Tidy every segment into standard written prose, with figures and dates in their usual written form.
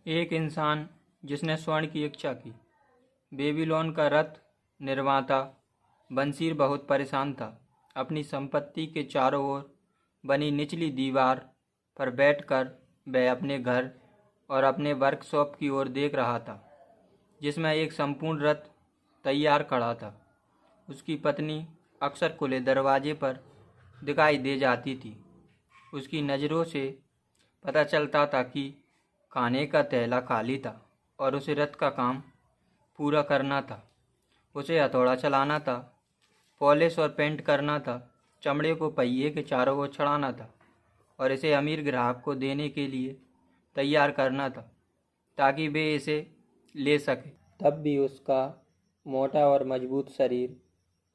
एक इंसान जिसने स्वर्ण की इच्छा की। बेबीलोन का रथ निर्माता बंसीर बहुत परेशान था। अपनी संपत्ति के चारों ओर बनी निचली दीवार पर बैठकर वह अपने घर और अपने वर्कशॉप की ओर देख रहा था, जिसमें एक संपूर्ण रथ तैयार खड़ा था। उसकी पत्नी अक्सर खुले दरवाजे पर दिखाई दे जाती थी। उसकी नज़रों से पता चलता था कि खाने का थैला खाली था और उसे रथ का काम पूरा करना था। उसे हथौड़ा चलाना था, पॉलिश और पेंट करना था, चमड़े को पहिए के चारों ओर चढ़ाना था और इसे अमीर ग्राहक को देने के लिए तैयार करना था ताकि वे इसे ले सके। तब भी उसका मोटा और मजबूत शरीर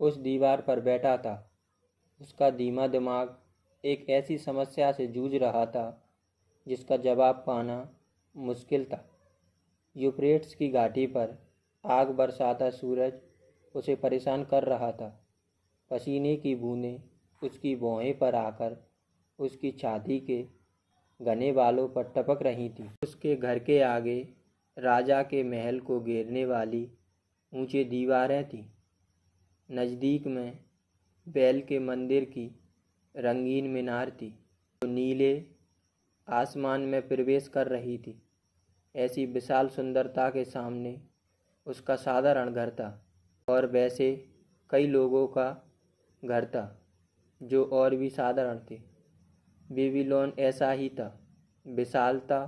उस दीवार पर बैठा था। उसका धीमा दिमाग एक ऐसी समस्या से जूझ रहा था जिसका जवाब पाना मुश्किल था। यूफ्रेट्स की घाटी पर आग बरसाता सूरज उसे परेशान कर रहा था। पसीने की बूंदें उसकी भौहें पर आकर उसकी छाती के घने बालों पर टपक रही थी। उसके घर के आगे राजा के महल को घेरने वाली ऊंची दीवारें थीं। नज़दीक में बैल के मंदिर की रंगीन मीनार थी जो नीले आसमान में प्रवेश कर रही थी। ऐसी विशाल सुंदरता के सामने उसका साधारण घर था और वैसे कई लोगों का घर था जो और भी साधारण थे। बेबीलोन ऐसा ही था, विशालता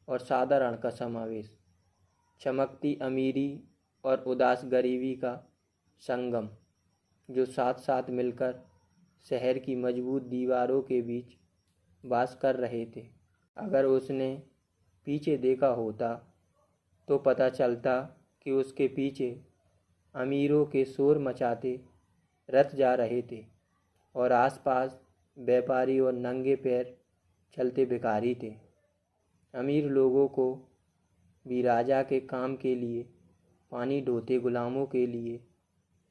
और साधारण का समावेश, चमकती अमीरी और उदास गरीबी का संगम, जो साथ साथ मिलकर शहर की मजबूत दीवारों के बीच वास कर रहे थे। अगर उसने पीछे देखा होता तो पता चलता कि उसके पीछे अमीरों के शोर मचाते रथ जा रहे थे और आसपास व्यापारी और नंगे पैर चलते भिखारी थे। अमीर लोगों को भी राजा के काम के लिए पानी ढोते गुलामों के लिए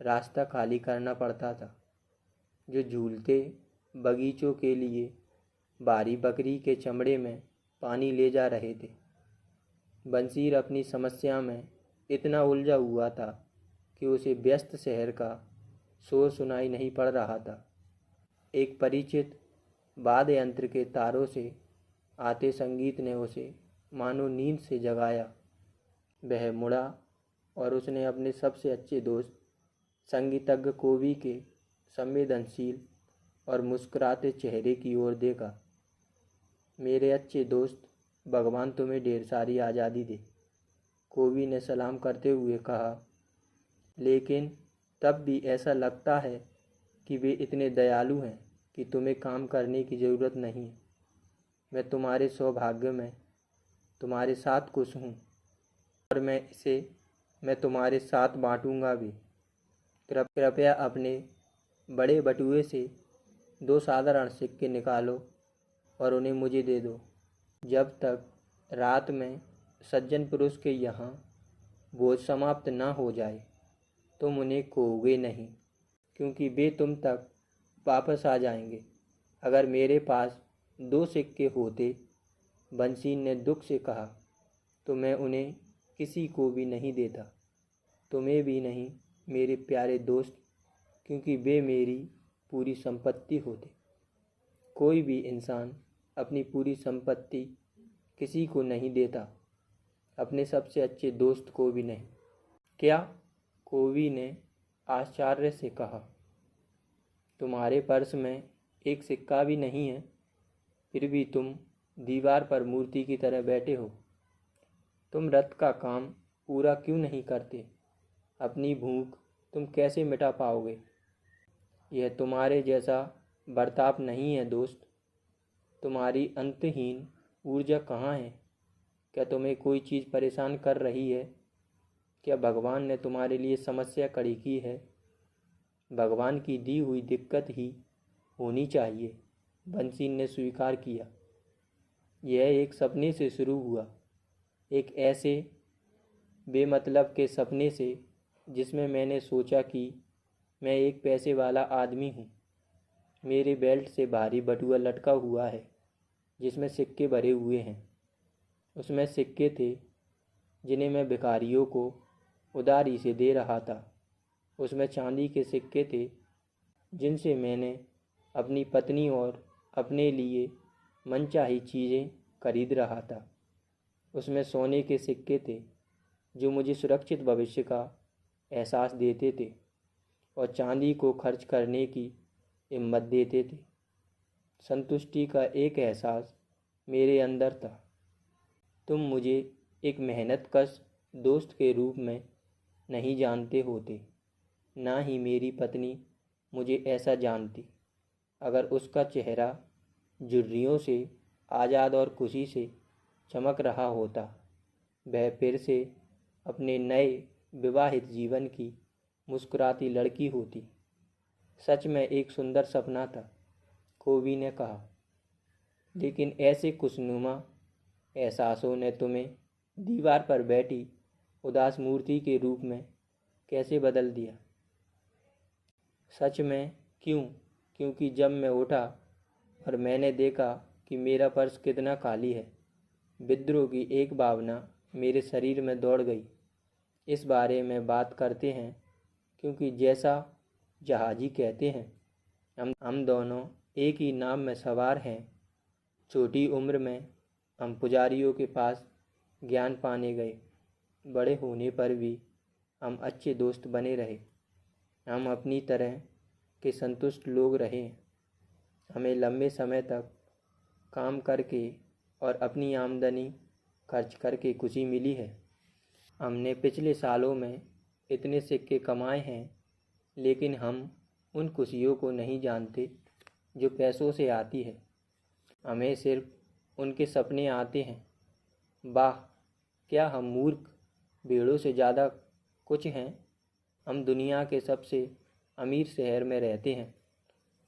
रास्ता खाली करना पड़ता था, जो झूलते बगीचों के लिए भारी बकरी के चमड़े में पानी ले जा रहे थे। बंसीर अपनी समस्या में इतना उलझा हुआ था कि उसे व्यस्त शहर का शोर सुनाई नहीं पड़ रहा था। एक परिचित वाद्य यंत्र के तारों से आते संगीत ने उसे मानो नींद से जगाया। वह मुड़ा और उसने अपने सबसे अच्छे दोस्त संगीतज्ञ कोवी के संवेदनशील और मुस्कुराते चेहरे की ओर देखा। मेरे अच्छे दोस्त, भगवान तुम्हें ढेर सारी आज़ादी दे, कोवी ने सलाम करते हुए कहा। लेकिन तब भी ऐसा लगता है कि वे इतने दयालु हैं कि तुम्हें काम करने की ज़रूरत नहीं है। मैं तुम्हारे सौभाग्य में तुम्हारे साथ खुश हूँ और मैं तुम्हारे साथ बांटूंगा भी। कृपया अपने बड़े बटुए से 2 साधारण सिक्के निकालो और उन्हें मुझे दे दो। जब तक रात में सज्जन पुरुष के यहाँ भोज समाप्त न हो जाए तुम उन्हें खोओगे नहीं, क्योंकि वे तुम तक वापस आ जाएंगे। अगर मेरे पास 2 सिक्के होते, बंसीर ने दुख से कहा, तो मैं उन्हें किसी को भी नहीं देता, तुम्हें भी नहीं मेरे प्यारे दोस्त, क्योंकि वे मेरी पूरी संपत्ति होते। कोई भी इंसान अपनी पूरी संपत्ति किसी को नहीं देता, अपने सबसे अच्छे दोस्त को भी नहीं। क्या? कोवी ने आश्चर्य से कहा। तुम्हारे पर्स में एक सिक्का भी नहीं है, फिर भी तुम दीवार पर मूर्ति की तरह बैठे हो। तुम रथ का काम पूरा क्यों नहीं करते? अपनी भूख तुम कैसे मिटा पाओगे? यह तुम्हारे जैसा बर्ताव नहीं है दोस्त। तुम्हारी अंतहीन ऊर्जा कहाँ है? क्या तुम्हें कोई चीज़ परेशान कर रही है? क्या भगवान ने तुम्हारे लिए समस्या खड़ी की है? भगवान की दी हुई दिक्कत ही होनी चाहिए, बंसीर ने स्वीकार किया। यह एक सपने से शुरू हुआ, एक ऐसे बेमतलब के सपने से जिसमें मैंने सोचा कि मैं एक पैसे वाला आदमी हूँ। मेरे बेल्ट से भारी बटुआ लटका हुआ है जिसमें सिक्के भरे हुए हैं। उसमें सिक्के थे जिन्हें मैं भिखारियों को उधारी से दे रहा था। उसमें चांदी के सिक्के थे जिनसे मैंने अपनी पत्नी और अपने लिए मनचाही चीज़ें खरीद रहा था। उसमें सोने के सिक्के थे जो मुझे सुरक्षित भविष्य का एहसास देते थे और चांदी को खर्च करने की हिम्मत देते थे। संतुष्टि का एक एहसास मेरे अंदर था। तुम मुझे एक मेहनतकश दोस्त के रूप में नहीं जानते होते, ना ही मेरी पत्नी मुझे ऐसा जानती। अगर उसका चेहरा झुर्रियों से आज़ाद और खुशी से चमक रहा होता, वह फिर से अपने नए विवाहित जीवन की मुस्कुराती लड़की होती। सच में एक सुंदर सपना था, कोवी ने कहा, लेकिन ऐसे खुशनुमा एहसासों ने तुम्हें दीवार पर बैठी उदास मूर्ति के रूप में कैसे बदल दिया? सच में क्यों? क्योंकि जब मैं उठा और मैंने देखा कि मेरा पर्स कितना खाली है, विद्रोह की एक भावना मेरे शरीर में दौड़ गई। इस बारे में बात करते हैं क्योंकि जैसा जहाजी कहते हैं, हम दोनों एक ही नाव में सवार हैं। छोटी उम्र में हम पुजारियों के पास ज्ञान पाने गए। बड़े होने पर भी हम अच्छे दोस्त बने रहे। हम अपनी तरह के संतुष्ट लोग रहे। हमें लंबे समय तक काम करके और अपनी आमदनी खर्च करके खुशी मिली है। हमने पिछले सालों में इतने सिक्के कमाए हैं, लेकिन हम उन खुशियों को नहीं जानते जो पैसों से आती है। हमें सिर्फ उनके सपने आते हैं। वाह, क्या हम मूर्ख भेड़ों से ज़्यादा कुछ हैं? हम दुनिया के सबसे अमीर शहर में रहते हैं।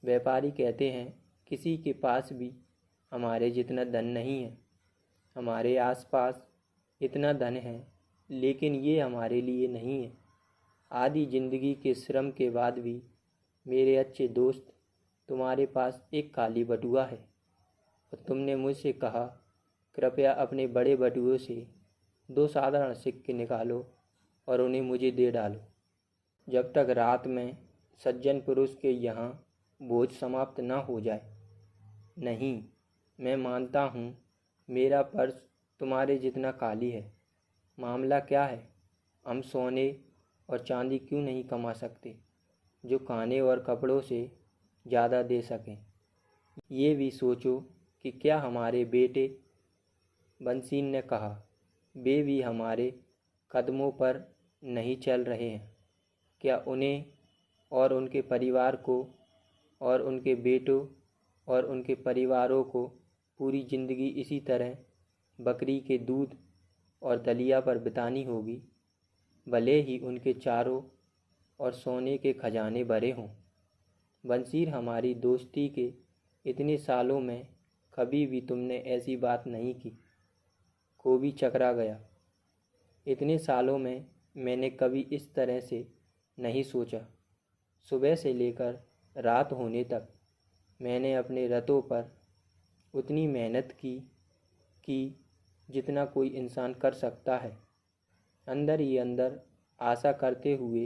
व्यापारी कहते हैं किसी के पास भी हमारे जितना धन नहीं है। हमारे आसपास इतना धन है, लेकिन ये हमारे लिए नहीं है। आधी जिंदगी के श्रम के बाद भी मेरे अच्छे दोस्त, तुम्हारे पास एक खाली बटुआ है और तुमने मुझसे कहा, कृपया अपने बड़े बटुए से 2 साधारण सिक्के निकालो और उन्हें मुझे दे डालो, जब तक रात में सज्जन पुरुष के यहाँ भोज समाप्त न हो जाए। नहीं, मैं मानता हूँ मेरा पर्स तुम्हारे जितना खाली है। मामला क्या है? हम सोने और चांदी क्यों नहीं कमा सकते जो खाने और कपड़ों से ज़्यादा दे सकें? ये भी सोचो कि क्या हमारे बेटे, बंसीन ने कहा, वे भी हमारे कदमों पर नहीं चल रहे हैं? क्या उन्हें और उनके परिवार को और उनके बेटों और उनके परिवारों को पूरी ज़िंदगी इसी तरह बकरी के दूध और दलिया पर बितानी होगी, भले ही उनके चारों और सोने के खजाने भरे हों? बंसीर, हमारी दोस्ती के इतने सालों में कभी भी तुमने ऐसी बात नहीं की। कोवी चकरा गया। इतने सालों में मैंने कभी इस तरह से नहीं सोचा। सुबह से लेकर रात होने तक मैंने अपने रथों पर उतनी मेहनत की जितना कोई इंसान कर सकता है, अंदर ही अंदर आशा करते हुए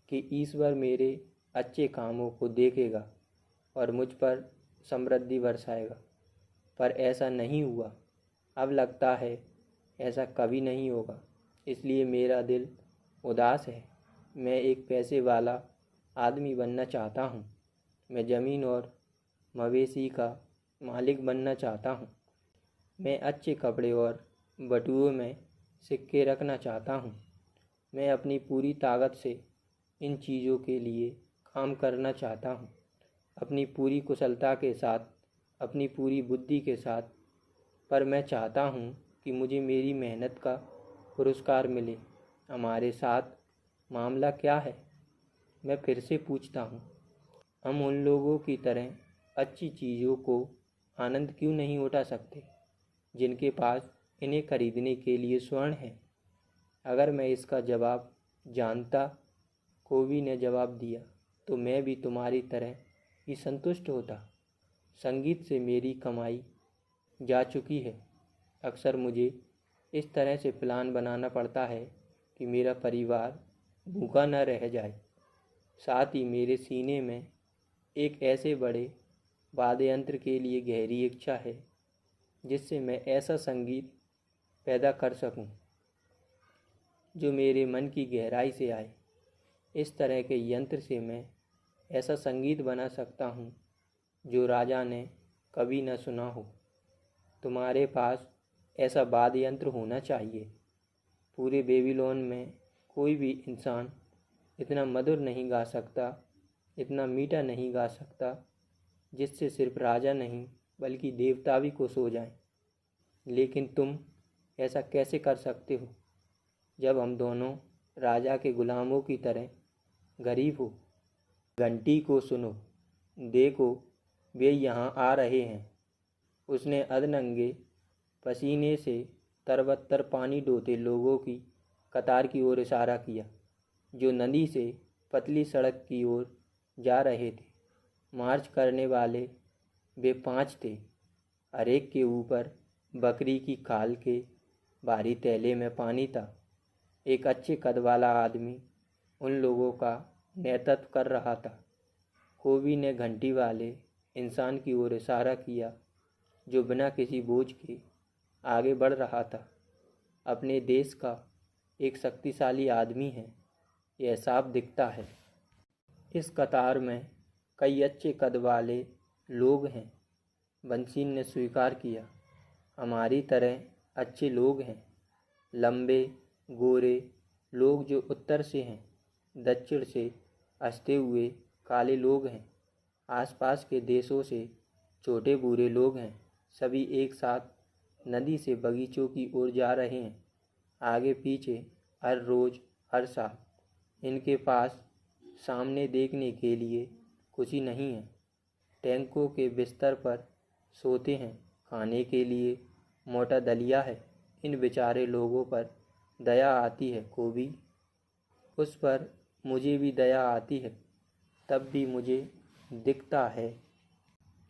कि ईश्वर मेरे अच्छे कामों को देखेगा और मुझ पर समृद्धि बरसाएगा। पर ऐसा नहीं हुआ। अब लगता है ऐसा कभी नहीं होगा, इसलिए मेरा दिल उदास है। मैं एक पैसे वाला आदमी बनना चाहता हूँ। मैं ज़मीन और मवेशी का मालिक बनना चाहता हूँ। मैं अच्छे कपड़े और बटुओं में सिक्के रखना चाहता हूँ। मैं अपनी पूरी ताकत से इन चीज़ों के लिए काम करना चाहता हूँ, अपनी पूरी कुशलता के साथ, अपनी पूरी बुद्धि के साथ। पर मैं चाहता हूँ कि मुझे मेरी मेहनत का पुरस्कार मिले। हमारे साथ मामला क्या है? मैं फिर से पूछता हूँ, हम उन लोगों की तरह अच्छी चीज़ों को आनंद क्यों नहीं उठा सकते जिनके पास इन्हें खरीदने के लिए स्वर्ण है? अगर मैं इसका जवाब जानता, कोवी ने जवाब दिया, तो मैं भी तुम्हारी तरह ही संतुष्ट होता। संगीत से मेरी कमाई जा चुकी है। अक्सर मुझे इस तरह से प्लान बनाना पड़ता है कि मेरा परिवार भूखा न रह जाए। साथ ही मेरे सीने में एक ऐसे बड़े वाद्य यंत्र के लिए गहरी इच्छा है जिससे मैं ऐसा संगीत पैदा कर सकूं जो मेरे मन की गहराई से आए। इस तरह के यंत्र से मैं ऐसा संगीत बना सकता हूं जो राजा ने कभी न सुना हो। तुम्हारे पास ऐसा वाद्य यंत्र होना चाहिए। पूरे बेबीलोन में कोई भी इंसान इतना मधुर नहीं गा सकता, इतना मीठा नहीं गा सकता जिससे सिर्फ राजा नहीं बल्कि देवता भी खुश हो जाएं। लेकिन तुम ऐसा कैसे कर सकते हो जब हम दोनों राजा के गुलामों की तरह गरीब हो? घंटी को सुनो, देखो वे यहाँ आ रहे हैं। उसने अधनंगे पसीने से तरबत्तर पानी ढोते लोगों की कतार की ओर इशारा किया जो नदी से पतली सड़क की ओर जा रहे थे। मार्च करने वाले वे 5 थे। हर एक के ऊपर बकरी की खाल के भारी थैले में पानी था। एक अच्छे कद वाला आदमी उन लोगों का नेतृत्व कर रहा था। कोबी ने घंटी वाले इंसान की ओर इशारा किया जो बिना किसी बोझ के आगे बढ़ रहा था। अपने देश का एक शक्तिशाली आदमी है, यह साफ दिखता है। इस कतार में कई अच्छे कद वाले लोग हैं। बंसीर ने स्वीकार किया। हमारी तरह अच्छे लोग हैं, लंबे गोरे लोग जो उत्तर से हैं, दक्षिण से हंसते हुए काले लोग हैं, आसपास के देशों से छोटे बूढ़े लोग हैं। सभी एक साथ नदी से बगीचों की ओर जा रहे हैं, आगे पीछे, हर रोज, हर साल। इनके पास सामने देखने के लिए कुछ ही नहीं है। टैंकों के बिस्तर पर सोते हैं। खाने के लिए मोटा दलिया है। इन बेचारे लोगों पर दया आती है कोबी। उस पर मुझे भी दया आती है। तब भी मुझे दिखता है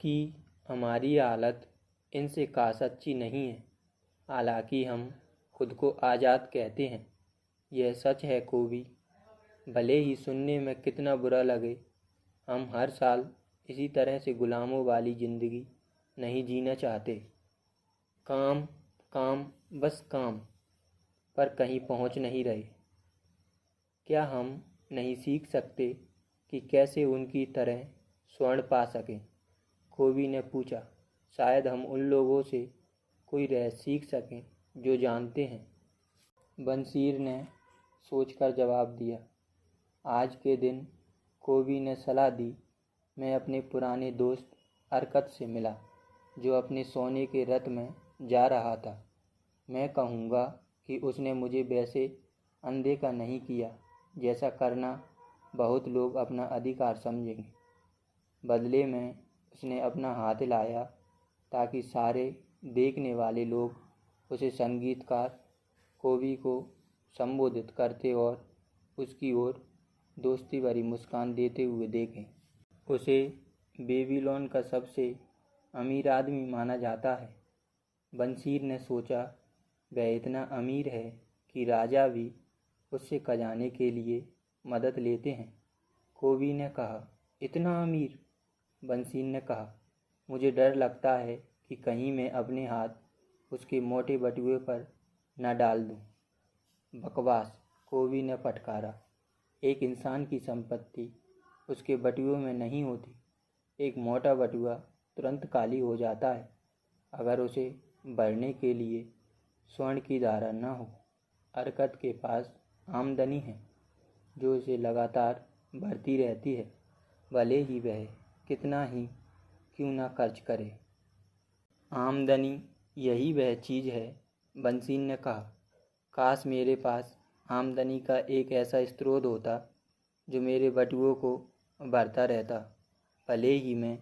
कि हमारी हालत इनसे खास अच्छी नहीं है। हालांकि हम खुद को आज़ाद कहते हैं। यह सच है कोबी, भले ही सुनने में कितना बुरा लगे। हम हर साल इसी तरह से गुलामों वाली ज़िंदगी नहीं जीना चाहते। काम काम बस काम, पर कहीं पहुंच नहीं रहे। क्या हम नहीं सीख सकते कि कैसे उनकी तरह स्वर्ण पा सकें? कोबी ने पूछा। शायद हम उन लोगों से कोई रहस्य सीख सकें जो जानते हैं। बंसीर ने सोचकर जवाब दिया। आज के दिन कोबी ने सलाह दी। मैं अपने पुराने दोस्त अरकत से मिला जो अपने सोने के रथ में जा रहा था। मैं कहूँगा कि उसने मुझे वैसे अनदेखा नहीं किया जैसा करना बहुत लोग अपना अधिकार समझेंगे। बदले में उसने अपना हाथ हिलाया ताकि सारे देखने वाले लोग उसे संगीतकार कोबी को संबोधित करते और उसकी ओर दोस्ती भरी मुस्कान देते हुए देखें। उसे बेबीलोन का सबसे अमीर आदमी माना जाता है। बंसीर ने सोचा, वह इतना अमीर है कि राजा भी उससे खजाने के लिए मदद लेते हैं। कोबी ने कहा, इतना अमीर? बंसीर ने कहा, मुझे डर लगता है कि कहीं मैं अपने हाथ उसके मोटे बटुए पर न डाल दूं। बकवास, कोबी ने फटकारा। एक इंसान की संपत्ति उसके बटुए में नहीं होती। एक मोटा बटुआ तुरंत खाली हो जाता है अगर उसे भरने के लिए स्वर्ण की धारा न हो। अरकत के पास आमदनी है जो उसे लगातार बढ़ती रहती है, भले ही वह कितना ही क्यों ना खर्च करे। आमदनी, यही वह चीज़ है, बंसीर ने कहा। काश मेरे पास आमदनी का एक ऐसा स्रोत होता जो मेरे बटुओं को भरता रहता। भले ही मैं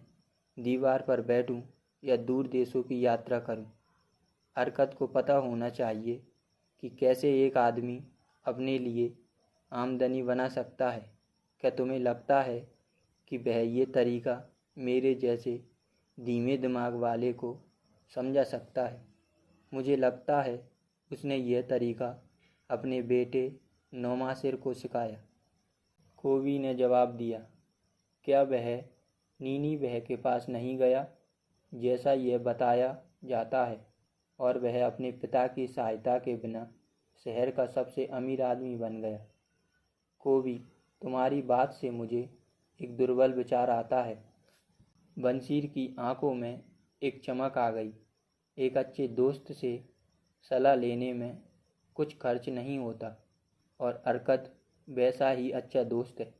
दीवार पर बैठूं या दूर देशों की यात्रा करूं। अरकत को पता होना चाहिए कि कैसे एक आदमी अपने लिए आमदनी बना सकता है। क्या तुम्हें लगता है कि वह ये तरीका मेरे जैसे धीमे दिमाग वाले को समझा सकता है? मुझे लगता है उसने यह तरीका अपने बेटे नौमासिर को सिखाया। कोवी ने जवाब दिया, क्या वह नीनीवेह के पास नहीं गया जैसा यह बताया जाता है, और वह अपने पिता की सहायता के बिना शहर का सबसे अमीर आदमी बन गया। कोवी, तुम्हारी बात से मुझे एक दुर्बल विचार आता है। बंसीर की आंखों में एक चमक आ गई। एक अच्छे दोस्त से सलाह लेने में कुछ खर्च नहीं होता, और अरकत वैसा ही अच्छा दोस्त है।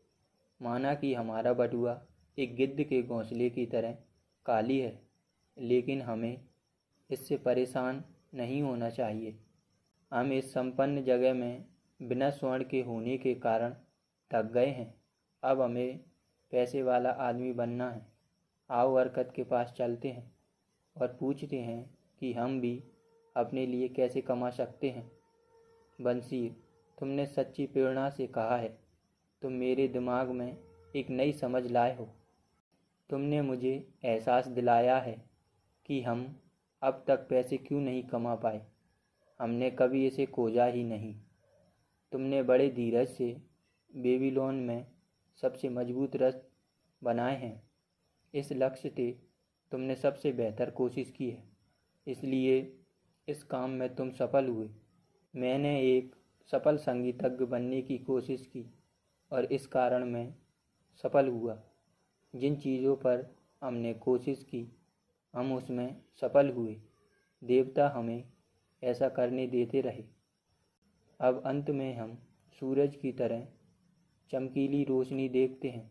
माना कि हमारा बटुआ एक गिद्ध के घोंसले की तरह काली है, लेकिन हमें इससे परेशान नहीं होना चाहिए। हम इस संपन्न जगह में बिना स्वर्ण के होने के कारण थक गए हैं। अब हमें पैसे वाला आदमी बनना है। आओ अरकत के पास चलते हैं और पूछते हैं कि हम भी अपने लिए कैसे कमा सकते हैं। बंसीर, तुमने सच्ची प्रेरणा से कहा है। तुम मेरे दिमाग में एक नई समझ लाए हो। तुमने मुझे एहसास दिलाया है कि हम अब तक पैसे क्यों नहीं कमा पाए। हमने कभी इसे खोजा ही नहीं। तुमने बड़े धीरज से बेबीलोन में सबसे मजबूत रथ बनाए हैं। इस लक्ष्य से तुमने सबसे बेहतर कोशिश की है, इसलिए इस काम में तुम सफल हुए। मैंने एक सफल संगीतज्ञ बनने की कोशिश की और इस कारण मैं सफल हुआ। जिन चीज़ों पर हमने कोशिश की हम उसमें सफल हुए। देवता हमें ऐसा करने देते रहे। अब अंत में हम सूरज की तरह चमकीली रोशनी देखते हैं।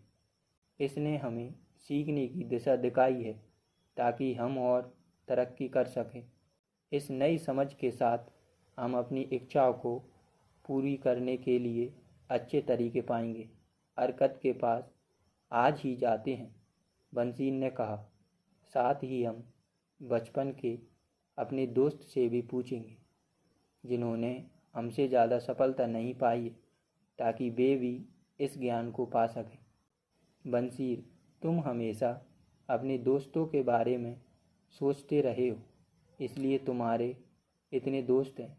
इसने हमें सीखने की दिशा दिखाई है ताकि हम और तरक्की कर सकें। इस नई समझ के साथ हम अपनी इच्छाओं को पूरी करने के लिए अच्छे तरीके पाएंगे। अरकत के पास आज ही जाते हैं, बंसीर ने कहा। साथ ही हम बचपन के अपने दोस्त से भी पूछेंगे जिन्होंने हमसे ज़्यादा सफलता नहीं पाई है, ताकि वे भी इस ज्ञान को पा सकें। बंसीर, तुम हमेशा अपने दोस्तों के बारे में सोचते रहे हो, इसलिए तुम्हारे इतने दोस्त हैं।